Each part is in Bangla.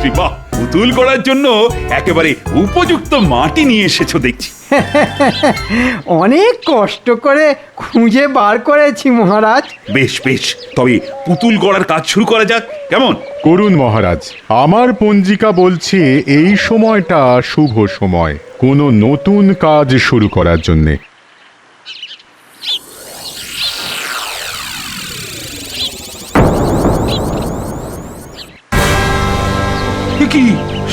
মন্ত্রী, বাহ! পুতুল করার জন্য একেবারে উপযুক্ত মাটি নিয়ে এসেছো দেখছি। অনেক কষ্ট করে খুঁজে বার করেছি মহারাজ। বেশ বেশ, তবে পুতুল গড়ার কাজ শুরু করা যাক, কেমন? করুন মহারাজ, আমার পঞ্জিকা বলছে এই সময়টা শুভ সময় কোনো নতুন কাজ শুরু করার জন্যে। এ কি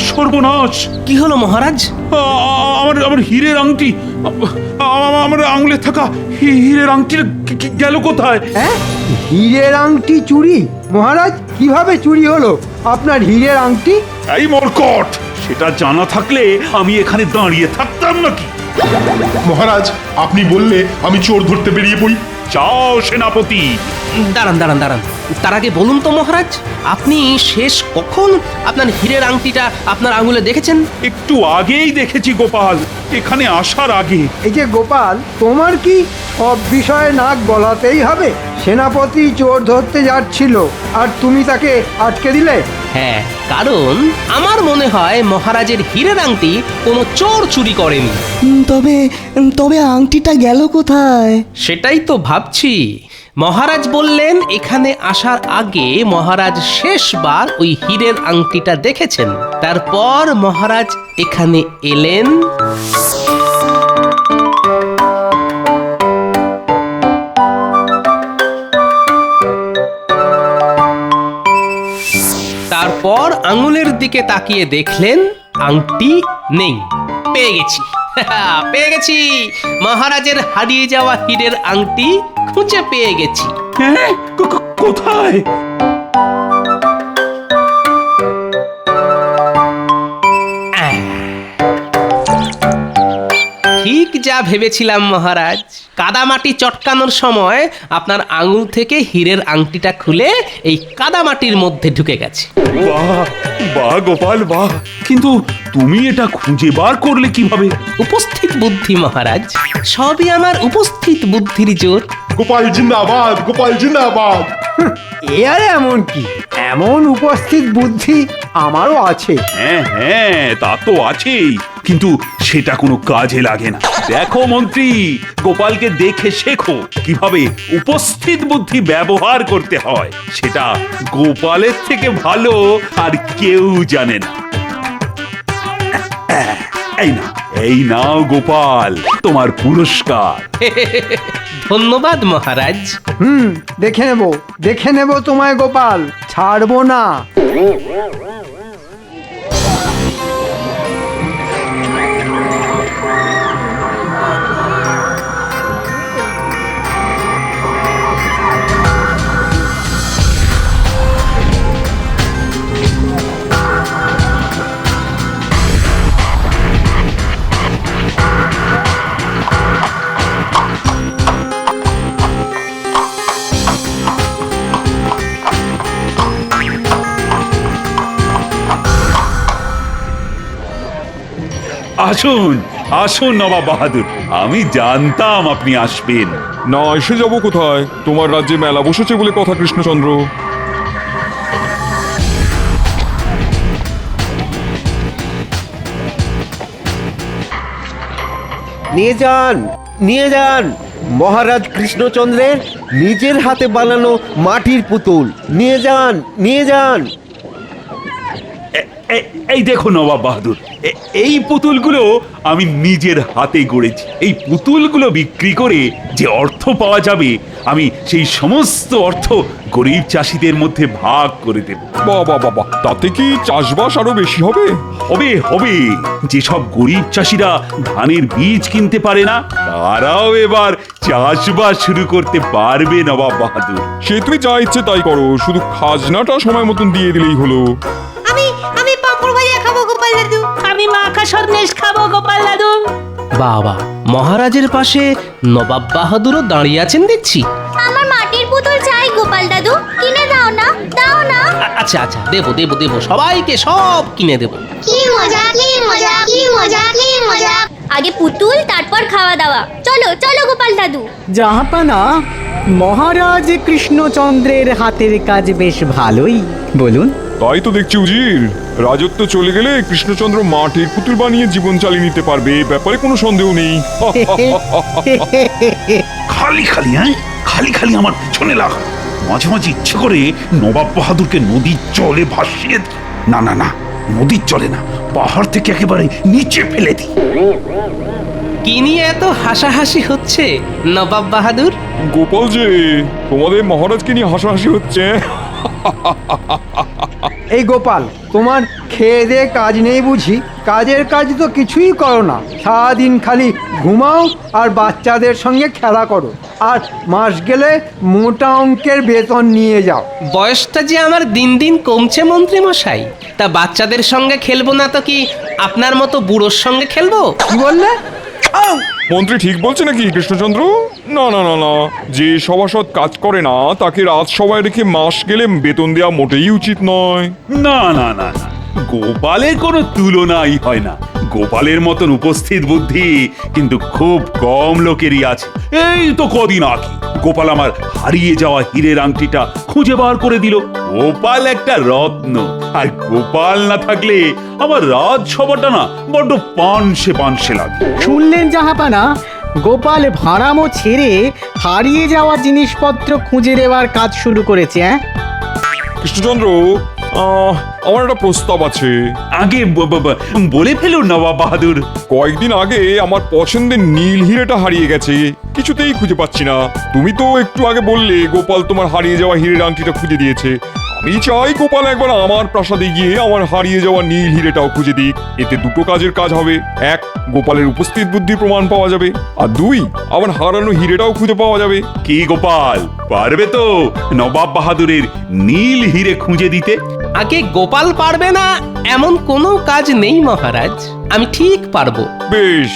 সর্বনাশ! কি হলো মহারাজ? আমার আমার হীরের আংটি, আমার আঙুলে থাকা হীরের আংটি গেল কোথায়? হ্যাঁ, হীরের আংটি চুরি? মহারাজ, কিভাবে চুরি হলো আপনার হীরের আংটি? এই মরকট, সেটা জানা থাকলে আমি এখানে দাঁড়িয়ে থাকতাম নাকি? মহারাজ, আপনি বললে আমি চোর ধরতে বেরিয়ে পড়ি। যাও সেনাপতি। দাঁড়ান দাঁড়ান দাঁড়ান, তার আগে বলুন তো মহারাজ, আপনি শেষ কখন আপনার হীরের আংটিটা আপনার আঙুলে দেখেছেন? একটু আগেই দেখেছি গোপাল, এখানে আসার আগে। এই যে গোপাল, তোমার কি সব বিষয়ে নাক গলাতেই হবে? সেনাপতি চোর ধরতে যাচ্ছিল আর তুমি তাকে আটকে দিলে? হ্যাঁ, কারণ আমার মনে হয় মহারাজের হীরের আংটি কোনো চোর চুরি করেনি। তবে তবে আংটিটা গেল কোথায়? সেটাই তো ভাবছি। মহারাজ বললেন এখানে আসার আগে মহারাজ শেষবার ওই হীরের আংটিটা দেখেছেন, তারপর মহারাজ এখানে এলেন, তারপর আঙুলের দিকে তাকিয়ে দেখলেন আংটি নেই। পেয়ে গেছি, পেয়ে গেছি, মহারাজের হারিয়ে যাওয়া হীরের আংটি খুঁজে পেয়ে গেছি। হ্যাঁ, কোথায়? ঠিক যা ভেবেছিলাম মহারাজ, কাদামাটি চটকানোর সময় আপনার আঙুল থেকে হীরের আংটিটা খুলে এই কাদামাটির মধ্যে ঢুকে গেছে। বাহ বাহ গোপাল, বাহ! কিন্তু তুমি এটা খুঁজে বার করলে কিভাবে? উপস্থিত বুদ্ধি মহারাজ, সবই আমার উপস্থিত বুদ্ধির জোর। গোপাল জিন্দাবাদ, গোপাল জিন্দাবাদ। এ আর এমন কি, এমন উপস্থিত বুদ্ধি আমারও আছে। হ্যাঁ হ্যাঁ, তা তো আছেই, কিন্তু সেটা কোনো কাজে লাগে না। দেখো মন্ত্রী, গোপালকে দেখে শেখো কিভাবে উপস্থিত বুদ্ধি ব্যবহার করতে হয়। সেটা গোপালের থেকে ভালো আর কেউ জানে না। এই নাও গোপাল, তোমার পুরস্কার। ধন্যবাদ মহারাজ। দেখে নেব তোমায় গোপাল, ছাড়বো না। আসুন আসুন নবাব বাহাদুর, আমি জানতাম আপনি আসবেন। না এসে যাব কোথায়? তোমার রাজ্যে মেলা বসেছে বলে কথা কৃষ্ণচন্দ্র। নিয়ে যান, নিয়ে যান মহারাজ কৃষ্ণচন্দ্রের নিজের হাতে বানানো মাটির পুতুল। নিয়ে যান, নিয়ে যান। এই দেখো নবাব বাহাদুর, এই পুতুলগুলো আমি নিজের হাতে গড়েছি। এই পুতুলগুলো বিক্রি করে যে অর্থ পাওয়া যাবে, আমি সেই সমস্ত অর্থ গরিব চাষিদের মধ্যে ভাগ করে দেব। বাবা বাবা, তাতে কি চাষবাস আরো বেশি হবে? হবে হবে, যেসব গরিব চাষিরা ধানের বীজ কিনতে পারে না, তারাও এবার চাষবাস শুরু করতে পারবে নবাব বাহাদুর। সে তুমি যা ইচ্ছে তাই করো, শুধু খাজনাটা সময় মতন দিয়ে দিলেই হলো। আমি পাঁপড় ভাজা খাবো গোপাল দাদু। আমি মাখা সন্দেশ খাবো গোপাল দাদু। বাবা, মহারাজের পাশে নবাব বাহাদুরও দাঁড়িয়ে আছেন দেখছি। আমার মাটির পুতুল চাই গোপাল দাদু, কিনে দাও না, দাও না। আচ্ছা আচ্ছা, দেবো দেবো দেবো, সবাইকে সব কিনে দেবো। কি মজা, কি মজা, কি মজা, কি মজা। আগে পুতুল, তারপর খাওয়া দাওয়া। চলো চলো গোপাল দাদু। জাহাপানা, মহারাজ কৃষ্ণচন্দ্রের হাতের কাজ বেশ ভালোই, বলুন। তাই তো দেখছি উজির, রাজত্ব চলে গেলে কৃষ্ণচন্দ্র মাটির পুতুল বানিয়ে জীবন চালিয়ে নিতে পারবে, এ ব্যাপারে কোনো সন্দেহ নেই। খালি খালি খালি খালি আমার পিছনে লাগা। মাঝে মাঝে ইচ্ছে করে নবাব বাহাদুরকে নদীর জলে ভাসিয়ে দিই। না না না, নদীর জলে না, পাহাড় থেকে একেবারে নিচে ফেলে দিই। কি নিয়ে এত হাসাহাসি হচ্ছে নবাব বাহাদুর? গোপাল যে, তোমাদের মহারাজকে নিয়ে হাসাহাসি হচ্ছে। এই গোপাল, তোমার খেয়ে দিয়ে কাজ নেই বুঝি? কাজের কাজ তো কিছুই করো না, সারাদিন খালি ঘুমাও আর বাচ্চাদের সঙ্গে খেলা করো, আর মাস গেলে মোটা অঙ্কের বেতন নিয়ে যাও। বয়সটা যে আমার দিন দিন কমছে মন্ত্রী মশাই, তা বাচ্চাদের সঙ্গে খেলবো না তো কি আপনার মতো বুড়োর সঙ্গে খেলবো? কি বললে? আউ! মন্ত্রী ঠিক বলছে নাকি কৃষ্ণচন্দ্র? না না না না, যে সভাসদ কাজ করে না তাকে রাজসভায় রেখে মাস গেলে বেতন দেওয়া মোটেই উচিত নয়। না না না না, গোপালের কোনো তুলনাই হয় না। গোপালের মতন উপস্থিত বুদ্ধি কিন্তু খুব কম লোকেরই আছে। এই তো কদিন আগে গোপাল আমার হারিয়ে যাওয়া হীরের আংটিটা খুঁজে বার করে দিল। গোপাল একটা রত্ন, আর গোপাল না থাকলে আমার রাজসভাটা না বড্ড পানসে পানসে লাগে। শুনলেন জাহাপানা, গোপাল ভাড়ামো ছেড়ে হারিয়ে যাওয়া জিনিসপত্র খুঁজে দেওয়ার কাজ শুরু করেছে। কৃষ্ণচন্দ্র, আমার একটা প্রস্তাব আছে। আগে বলে ফেলুন নবাব বাহাদুর। কয়েকদিন আগে আমার পছন্দের নীল হিরেটা হারিয়ে গেছে, কিছুতেই খুঁজে পাচ্ছি না। তুমি তো একটু আগে বললে গোপাল তোমার হারিয়ে যাওয়া হীরের আংটিটা খুঁজে দিয়েছে। আমি চাই গোপাল একবার আমার প্রাসাদে গিয়ে আমার হারিয়ে যাওয়া নীল হিরেটাও খুঁজে দিক। এতে দুটো কাজের কাজ হবে। এক, গোপালের উপস্থিত বুদ্ধির প্রমাণ পাওয়া যাবে, আর দুই, আমার হারানো হিরেটাও খুঁজে পাওয়া যাবে। কি গোপাল, পারবে তো নবাব বাহাদুরের নীল হিরে খুঁজে দিতে? আগে গোপাল পারবে না এমন কোনো কাজ নেই মহারাজ, আমি ঠিক পারবো। বেশ,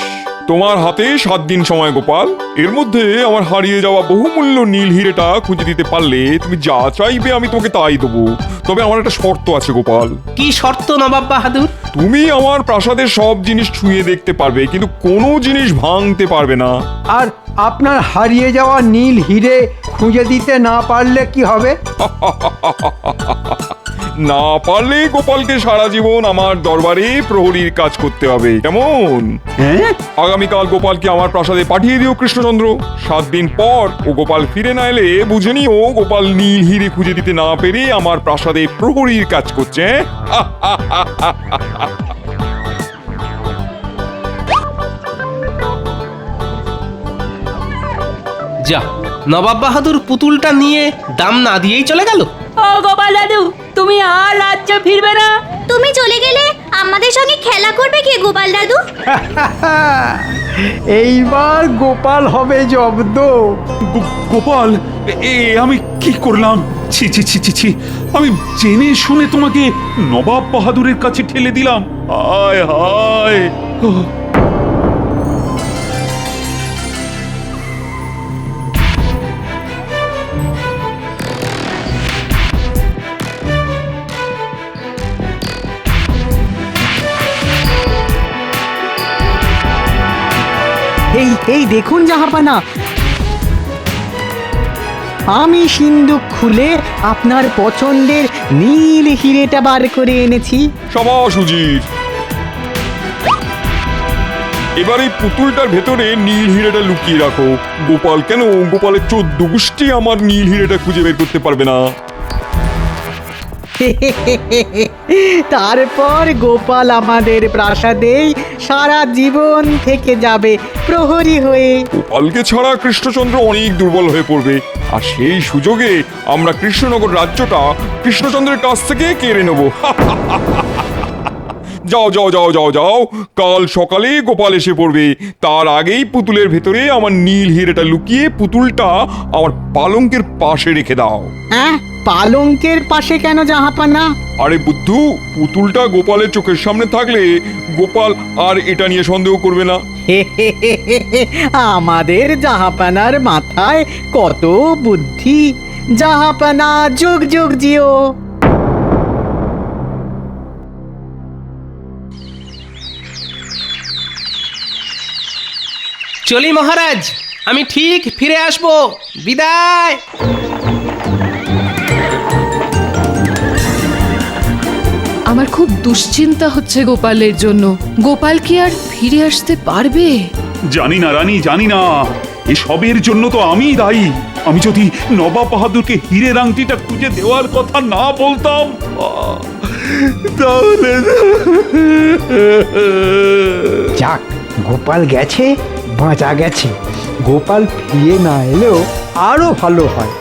তোমার হাতে 7 দিন সময় গোপাল। এর মধ্যে আমার হারিয়ে যাওয়া বহুমূল্য নীল হিরেটা খুঁজে দিতে পারলে তুমি যা চাইবে আমি তোমাকে তাই দেবো। তবে আমার একটা শর্ত আছে গোপাল। কি শর্ত নবাব বাহাদুর? তুমি আমার প্রাসাদের সব জিনিস ছুঁয়ে দেখতে পারবে, কিন্তু কোনো জিনিস ভাঙতে পারবে না। আর আপনার হারিয়ে যাওয়া নীল হিরে খুঁজে দিতে না পারলে কি হবে? না পারলে গোপালকে সারা জীবন আমার দরবারে প্রহরীর কাজ করতে হবে, কেমন? হ্যাঁ, আগামীকাল গোপালকে আমার প্রাসাদে পাঠিয়ে দিও কৃষ্ণচন্দ্র। 7 দিন পর ও গোপাল ফিরে না এলে বুঝে নিও গোপাল নীল হিরে খুঁজে দিতে না পেরে আমার প্রাসাদে প্রহরীর কাজ করছে। যা, নবাব বাহাদুর পুতুলটা নিয়ে দাম না দিয়েই চলে গেল। ও গোপাল দাদু, তুমি আর রাজ্যে ফিরবে না? তুমি চলে গেলে আমাদের সঙ্গে খেলা করবে কে গোপাল দাদু? এইবার গোপাল হবে জব্দ। গোপাল, আমি কি করলাম? ছি ছি ছি ছি ছি, আমি জেনে শুনে তোমাকে নবাব বাহাদুরের কাছে ঠেলে দিলাম। হায় হায়। এই দেখুন জাহাপানা, আমি সিন্দুক খুলে আপনার পছন্দের নীল হিরেটা বার করে এনেছি। সাবাস উজির। এবার এই পুতুলটার ভেতরে নীল হিরেটা লুকিয়ে রাখো। গোপাল কেন, গোপালের 14 গোষ্ঠী আমার নীল হিরেটা খুঁজে বের করতে পারবে না। তারপর গোপাল আমাদের প্রাসাদেই সারা জীবন থেকে যাবে প্রহরী হয়ে। গোপালকে ছাড়া কৃষ্ণচন্দ্র অনেক দুর্বল হয়ে পড়বে, আর সেই সুযোগে আমরা কৃষ্ণনগর রাজ্যটা কৃষ্ণচন্দ্রের কাছ থেকে কেড়ে নেব। যাও যাও যাও যাও যাও, কাল সকালে গোপাল এসে পড়বে। তার আগেই পুতুলের ভেতরে আমার নীল হিরেটা লুকিয়ে পুতুলটা আমার পালঙ্কের পাশে রেখে দাও। হ্যাঁ, পালঙ্কের পাশে কেন জাহাপানা? আরে বুদ্ধু, পুতুলটা গোপালের চোখের সামনে থাকলে গোপাল আর এটা নিয়ে সন্দেহ করবে না। আমাদের জাহাপানার মাথায় কত বুদ্ধি। জাহাপানা যুগ যুগ জিও। চলি মহারাজ, আমি ঠিক ফিরে আসবো। বিদায়। আমার খুব দুশ্চিন্তা হচ্ছে গোপালের জন্য। গোপাল কি আর ফিরে আসতে পারবে? জানি না রানী, জানি না। এসবের জন্য তো আমিই দায়ী। আমি যদি নবাব বাহাদুরকে হীরের আংটিটা খুঁজে দেওয়ার কথা না বলতাম, তাহলে যাক, গোপাল গেছে, বাঁচা গেছে। গোপাল ফিরে না এলেও আরো ভালো হয়।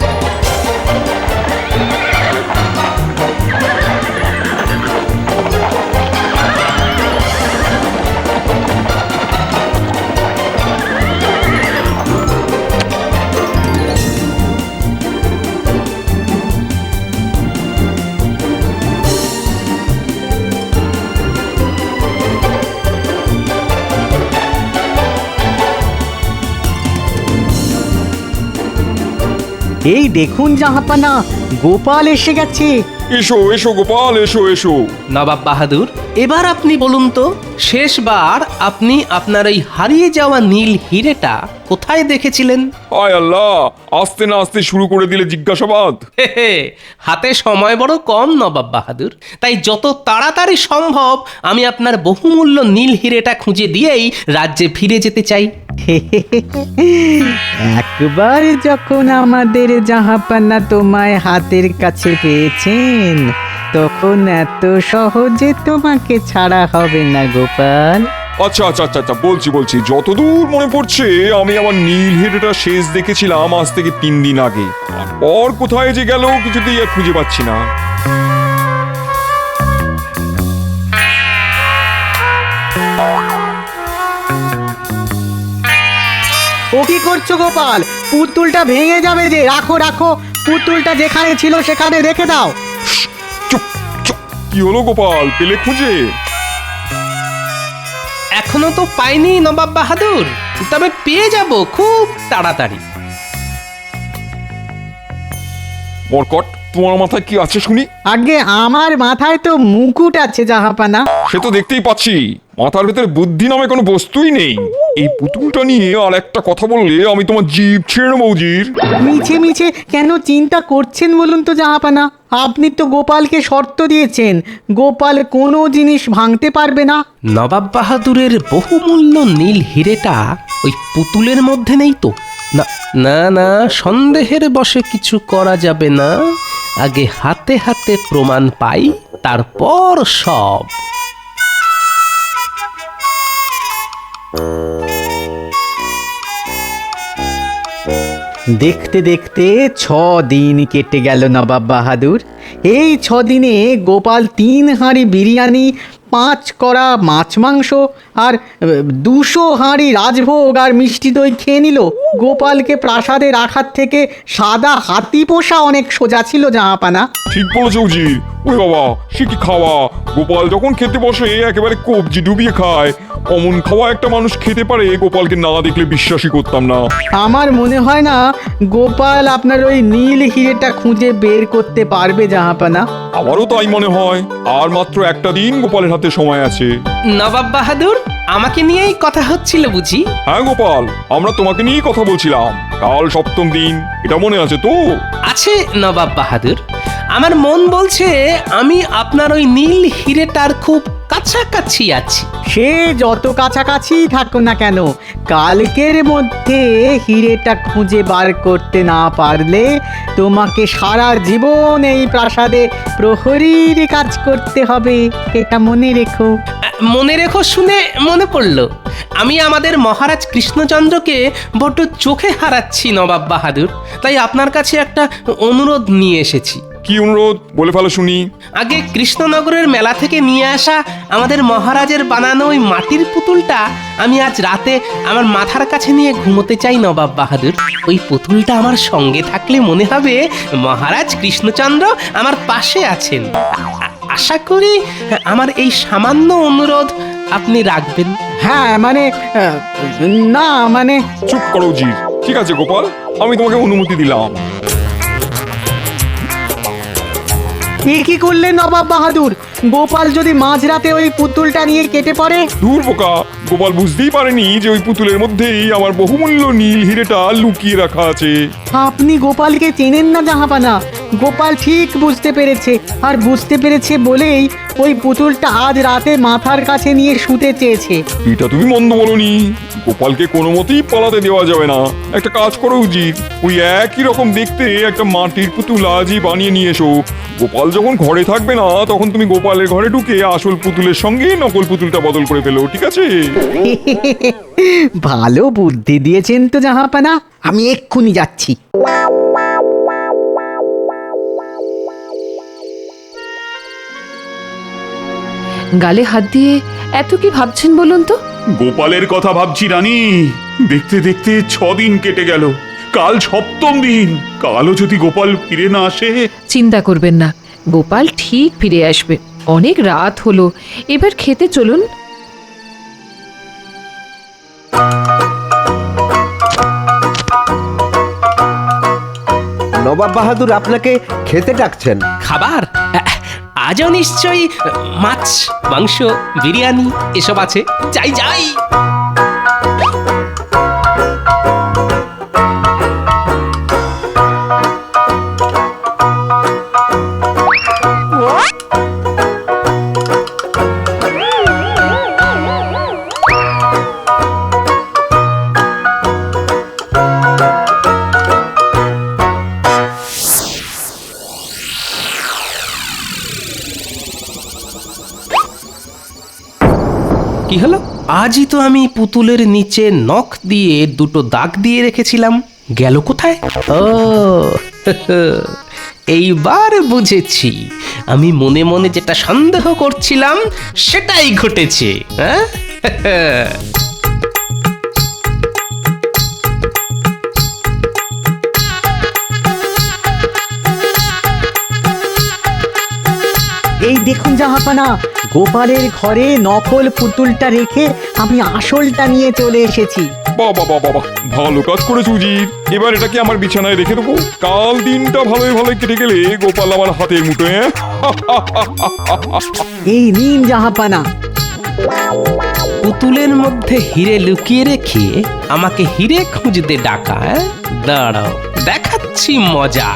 এই দেখুন জাহাপানা, গোপাল এসে গেছে। এসো এসো গোপাল, এসো এসো। নবাব বাহাদুর, এবার আপনি বলুন তো, শেষবার আপনি আপনার এই হারিয়ে যাওয়া নীল হিরেটা কোথায় দেখেছিলেন? হায় আল্লাহ, আস্তে না আস্তে শুরু করে দিলে জিজ্ঞাসাবাদ। হে হে, হাতে সময় বড় কম নবাব বাহাদুর, তাই যত তাড়াতাড়ি সম্ভব আমি আপনার বহুমূল্য নীল হিরেটা খুঁজে দিয়েই রাজ্যে ফিরে যেতে চাই। একবার যখন আমাদের জাহাপানা তোমায় হাতের কাছে পেয়েছেন, তখন এত সহজে তোমাকে ছাড়া হবে না গোপাল। আচ্ছা আচ্ছা আচ্ছা আচ্ছা, বলছি যতদূর মনে পড়ছে আমি আমার নীল হিরেটা শেষ দেখেছিলাম আজ থেকে 3 দিন আগে। আর কোথায় যে গেল কিছুতেই আর খুঁজে পাচ্ছি না। ও কি করছো গোপাল? পুতুলটা ভেঙে যাবে যে, রাখো রাখো, পুতুলটা যেখানে ছিল সেখানে রেখে দাও। চুপ চুপ, কি হলো গোপাল, পেলে খুঁজে? এখনো তো পাইনি নবাব বাহাদুর, তবে পেয়ে যাব খুব তাড়াতাড়ি। বরকট, তোমার মাথায় কি আছে শুনি? আগে আমার মাথায় তো মুকুট আছে জাহাপানা। সে তো দেখতেই পাচ্ছি, মাথার ভেতরে বুদ্ধি নামে কোনো বস্তুই নেই। এই পুতুলটা নিয়ে আর একটা কথা বললে আমি তোমার জিভ ছেড়ে নেবো উজির। মিছে মিছে কেন চিন্তা করছেন বলুন তো জাহাপানা? আপনি তো গোপালকে শর্ত দিয়েছেন, গোপাল কোনো জিনিস ভাঙতে পারবে না। নবাব বাহাদুরের বহুমূল্য নীল হিরেটা ওই পুতুলের মধ্যে নেই তো? না না না, সন্দেহের বশে কিছু করা যাবে না। আগে হাতে হাতে প্রমাণ পাই, তারপর সব। দেখতে দেখতে 6 দিন কেটে গেল নবাব বাহাদুর। এই 6 দিনে গোপাল 3 হাঁড়ি বিরিয়ানি, 5 কড়া মাছ মাংস আর 200 হাঁড়ি রাজভোগ আর মিষ্টি দই খেয়ে নিল। গোপালকে প্রাসাদে রাখার থেকে সাদা হাতি পোষা অনেক সোজা ছিল জাহাপানা। ঠিক বলেছো উজির। ওই বাবা, সে কি খাওয়া! গোপাল যখন খেতে বসে একেবারে কবজি ডুবিয়ে খায়। অমন খাওয়া একটা মানুষ খেতে পারে, গোপালকে না দেখলে বিশ্বাসই করতাম না। আমার মনে হয় না গোপাল আপনার ওই নীল হিরেটা খুঁজে বের করতে পারবে জাহাপানা। আমারও তাই মনে হয়। আর মাত্র একটা দিন গোপালের হাতে সময় আছে। নবাব বাহাদুর, আমাকে নিয়েই কথা হচ্ছিল বুঝি? হ্যাঁ গোপাল, আমরা তোমাকে নিয়েই কথা বলছিলাম। কাল 7ম দিন, এটা মনে আছে তো? আছে নবাব বাহাদুর, আমার মন বলছে আমি আপনার ওই নীল হিরেটার খুব কাছাকাছি আছি। সে যত কাছাকাছি থাকো না কেন, কালকের মধ্যে হিরেটা খুঁজে বার করতে না পারলে তোমাকে সারা জীবন এই প্রাসাদে প্রহরীর কাজ করতে হবে, এটা মনে রেখো। মনে রেখো শুনে মনে পড়লো, আমি আমাদের মহারাজ কৃষ্ণচন্দ্রকে বড্ড চোখে হারাচ্ছি নবাব বাহাদুর, তাই আপনার কাছে একটা অনুরোধ নিয়ে এসেছি। কি অনুরোধ, বলে ফেলো শুনি। আগে কৃষ্ণনগরের মেলা থেকে নিয়ে আসা আমাদের মহারাজের বানানো ওই মাটির পুতুলটা আমি আজ রাতে আমার মাথার কাছে নিয়ে ঘুমোতে চাই নবাব বাহাদুর। ওই পুতুলটা আমার সঙ্গে থাকলে মনে হবে মহারাজ কৃষ্ণচন্দ্র আমার পাশে আছেন। আশা করি আমার এই সামান্য অনুরোধ আপনি রাখবেন। হ্যাঁ মানে না মানে। চুপ করো জি। ঠিক আছে গোপাল, আমি তোমাকে অনুমতি দিলাম। এ কি করলেন নবাব বাহাদুর? গোপাল যদি মাঝরাতে ওই পুতুলটা নিয়ে কেটে পড়ে? দূর বোকা, গোপাল বুঝতেই পারেনি যে ওই পুতুলের মধ্যেই আমার বহুমূল্য নীল হিরেটা লুকিয়ে রাখা আছে। আপনি গোপালকে চেনেন না জাহাপানা। গোপাল ঠিক বুঝতে পেরেছে, আর বুঝতে পেরেছে বলেই ওই পুতুলটা আজ রাতে মাথার কাছে নিয়ে শুতে চেয়েছে। এটা তুমি মন্দ বলনি। গোপালকে কোনো মতেই পালাতে দেওয়া যাবে না। একটা কাজ করো উচিত, ওই একই রকম দেখতে একটা মাটির পুতুল আজই বানিয়ে নিয়ে এসো। গোপাল যখন ঘরে থাকবে না তখন তুমি গোপালের ঘরে ঢুকে আসল পুতুলের সঙ্গে নকল পুতুলটা বদল করে ফেলো, ঠিক আছে? ভালো বুদ্ধি দিয়েছেন তো জাহাপানা, আমি এক্ষুনি যাচ্ছি। গালে হাত দিয়ে এত কি ভাবছেন বলুন তো? গোপালের কথা ভাবছি রানী। দেখতে দেখতে 6 দিন কেটে গেল, কাল 7ম দিন। কালও যদি গোপাল ফিরে না আসে। চিন্তা করবেন না, গোপাল ঠিক ফিরে আসবে। অনেক রাত হলো, এবার খেতে চলুন। নবাব বাহাদুর আপনাকে খেতে ডাকছেন। খাবার আজও নিশ্চয়ই মাছ, মাংস, বিরিয়ানি এসব আছে। যাই যাই। কি হলো? আজই তো আমি পুতুলের নিচে নখ দিয়ে 2টো দাগ দিয়ে রেখেছিলাম, গেল কোথায়? ও এইবার বুঝেছি, আমি মনে মনে যেটা সন্দেহ করছিলাম সেটাই ঘটেছে। হ্যাঁ, এই দেখুন জাহাপানা, গোপালের ঘরে নকল পুতুলটা রেখে আমি আসলটা নিয়ে চলে এসেছি। বাবা বাবা বাবা, ভালো কাজ করেছো উজির। এবার এটাকে আমার বিছানায় রেখে দেবো। কাল দিনটা ভালোই ভালোই কেটে গেলে গোপাল আমার হাতের মুঠোয়। এই নিন জাহাপানা। পুতুলের মধ্যে হিরে লুকিয়ে রেখে আমাকে হিরে খুঁজতে ডাকা। দাঁড়াও, দেখাচ্ছি মজা।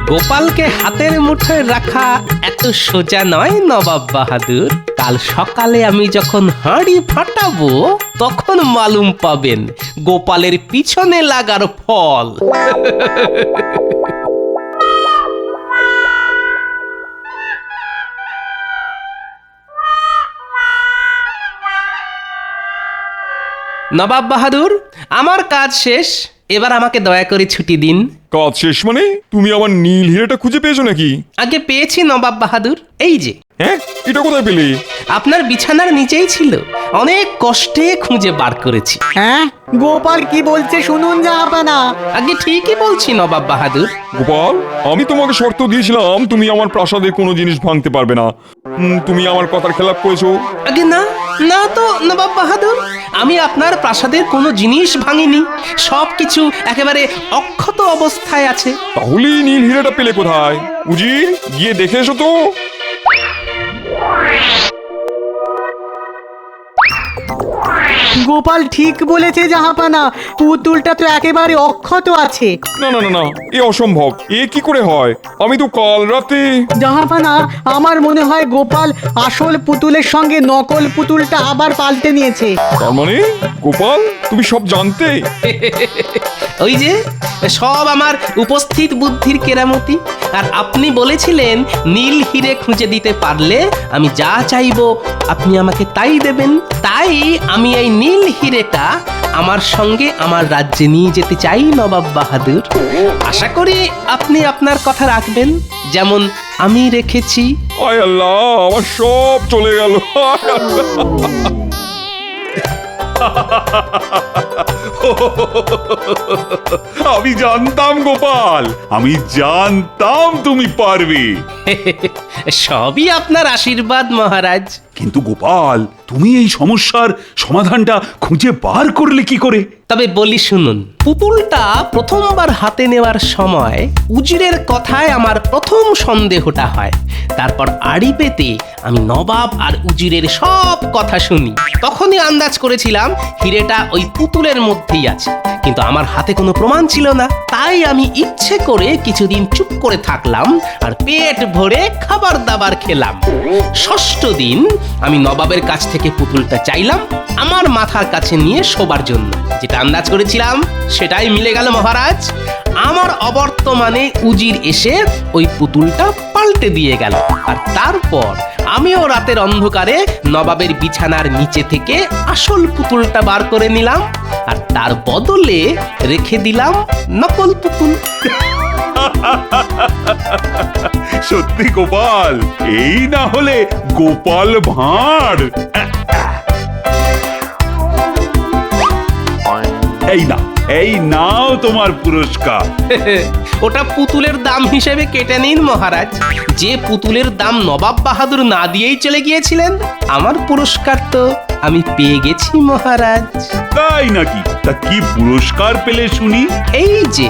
গোপালকে হাতের মুঠোয় রাখা এত সোজা নয় নবাব বাহাদুর। কাল সকালে আমি যখন হাঁড়ি ফাটাবো তখন মালুম পাবেন গোপালের পিছনে লাগার ফল। নবাব বাহাদুর, আমার কাজ শেষ, এবার আমাকে দয়া করে ছুটি দিন। কাজ শেষ মানে? তুমি আমার নীল হিরেটা খুঁজে পেয়েছো নাকি? আগে পেয়েছি নবাব বাহাদুর, এই যে। হ্যাঁ, এটা কোথায় পেলে? আপনার বিছানার নিচেই ছিল, অনেক কষ্টে খুঁজে বার করেছি। হ্যাঁ, গোপাল কি বলছে শুনুন জাহাপানা। আগে ঠিকই বলছি নবাব বাহাদুর। গোপাল, আমি তোমাকে শর্ত দিয়েছিলাম তুমি আমার প্রাসাদের কোনো জিনিস ভাঙতে পারবে না। তুমি আমার কথার খেলাপ করেছো। আগে না, না তো নবাব বাহাদুর, আমি আপনার প্রাসাদের কোনো জিনিস ভাঙিনি। সবকিছু একেবারে অক্ষত অবস্থায় আছে। তাহলে নীল হিরেটা পেলে কোথায়? উজির, গিয়ে দেখে এসো তো। গোপাল ঠিক বলেছে জাহাপানা, পুতুলটা তো একেবারে অক্ষত আছে। না না না না, এ অসম্ভব। এ কি করে হয়? আমি তো কাল রাতে। জাহাপানা, আমার মনে হয় গোপাল আসল পুতুলের সঙ্গে নকল পুতুলটা আবার পাল্টে নিয়েছে। তার মানে গোপাল, তুমি সব জানতে? ওই যে সব আমার উপস্থিত বুদ্ধির কেরামতি। আর আপনি বলেছিলেন নীল হিরে খুঁজে দিতে পারলে আমি যা চাইবো আপনি আমাকে তাই দেবেন। তাই আমি এই নীল হিরেটা আমার সঙ্গে আমার রাজ্যে নিয়ে যেতে চাই নবাব বাহাদুর। আশা করি আপনি আপনার কথা রাখবেন, যেমন আমি রেখেছি। আয় আল্লাহ, আমার সব চলে গেল। আমি জানতাম গোপাল, আমি জানতাম তুমি পারবে। সবই আপনার আশীর্বাদ মহারাজ। কিন্তু গোপাল, তুমি এই সমস্যার সমাধানটা খুঁজে বার করলে কি করে? তবে বলি শুনুন, পুতুলটা প্রথমবার হাতে নেওয়ার সময় উজিরের কথায় আমার প্রথম সন্দেহটা হয়। তারপর আড়ি পেতে আমি নবাব আর উজিরের সব কথা শুনি। তখনই আন্দাজ করেছিলাম হিরেটা ওই পুতুলের মধ্যেই আছে, কিন্তু আমার হাতে কোনো প্রমাণ ছিল না। তাই আমি ইচ্ছে করে কিছুদিন চুপ করে থাকলাম আর পেট ভরে খাবার দাবার খেলাম। ষষ্ঠ দিন আমি নবাবের কাছ থেকে পুতুলটা চাইলাম আমার মাথার কাছে নিয়ে শোবার জন্য। যেটা আন্দাজ করেছিলাম সেটাই মিলে গেল মহারাজ। আমার অবর্তমানে উজির এসে ওই পুতুলটা পাল্টে দিয়ে গেল। আর তারপর আমিও রাতের অন্ধকারে নবাবের বিছানার নিচে থেকে আসল পুতুলটা বার করে নিলাম, আর তার বদলে রেখে দিলাম নকল পুতুল। সত্যি গোপাল, এই না হলে গোপাল ভাঁড়। এই নাও তোমার পুরস্কার। ওটা পুতুলের দাম হিসেবে কেটে নিন মহারাজ। যে পুতুলের দাম নবাব বাহাদুর না দিয়েই চলে গিয়েছিলেন, আমার পুরস্কার তো আমি পেয়ে গেছি মহারাজ। তাই নাকি? তা কি পুরস্কার পেলে শুনি? এই যে